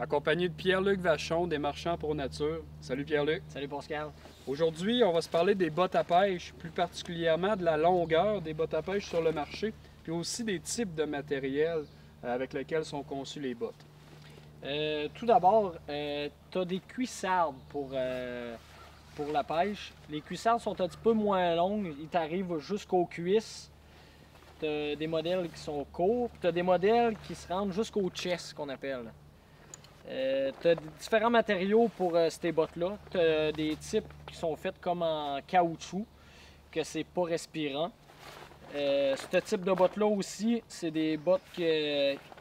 accompagné de Pierre-Luc Vachon des Marchands Pro Nature. Salut Pierre-Luc. Salut Pascal. Aujourd'hui, on va se parler des bottes à pêche, plus particulièrement de la longueur des bottes à pêche sur le marché, puis aussi des types de matériel avec lesquels sont conçues les bottes. Tout d'abord, tu as des cuissardes pour la pêche. Les cuissardes sont un petit peu moins longues, ils t'arrivent jusqu'aux cuisses. Tu as des modèles qui sont courts, puis tu as des modèles qui se rendent jusqu'au chest, qu'on appelle. Tu as différents matériaux pour ces bottes-là. Tu as des types qui sont faits comme en caoutchouc, que c'est pas respirant. Ce type de bottes-là aussi, c'est des bottes qui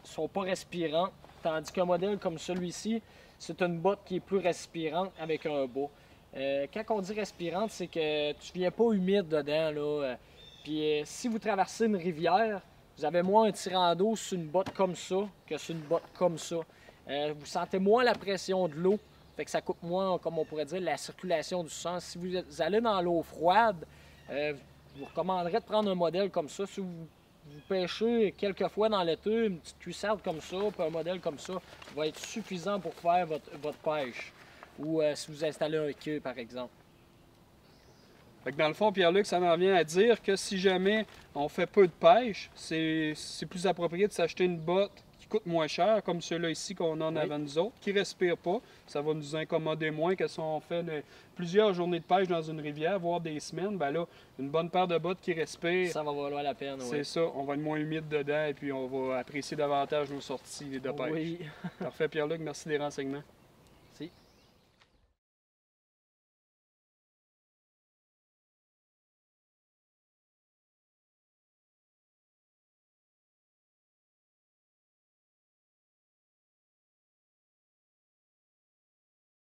sont pas respirantes, tandis qu'un modèle comme celui-ci, c'est une botte qui est plus respirante avec un bas. Quand on dit respirante, c'est que tu viens pas humide dedans, là. Puis si vous traversez une rivière, vous avez moins un tirant d'eau sur une botte comme ça que sur une botte comme ça. Vous sentez moins la pression de l'eau, fait que ça coupe moins, comme on pourrait dire, la circulation du sang. Si vous allez dans l'eau froide, je vous recommanderais de prendre un modèle comme ça. Si vous pêchez quelques fois dans l'été, une petite cuissarde comme ça, puis un modèle comme ça va être suffisant pour faire votre pêche. Ou si vous installez un queue, par exemple. Fait que dans le fond, Pierre-Luc, ça m'en vient à dire que si jamais on fait peu de pêche, c'est plus approprié de s'acheter une botte qui coûte moins cher, comme ceux-là ici qu'on a en avant nous autres, qui ne respire pas. Ça va nous incommoder moins que si on fait plusieurs journées de pêche dans une rivière, voire des semaines. Ben là, une bonne paire de bottes qui respire, ça va valoir la peine, c'est ça. On va être moins humide dedans et puis on va apprécier davantage nos sorties de pêche. Oui. Parfait, Pierre-Luc, merci des renseignements.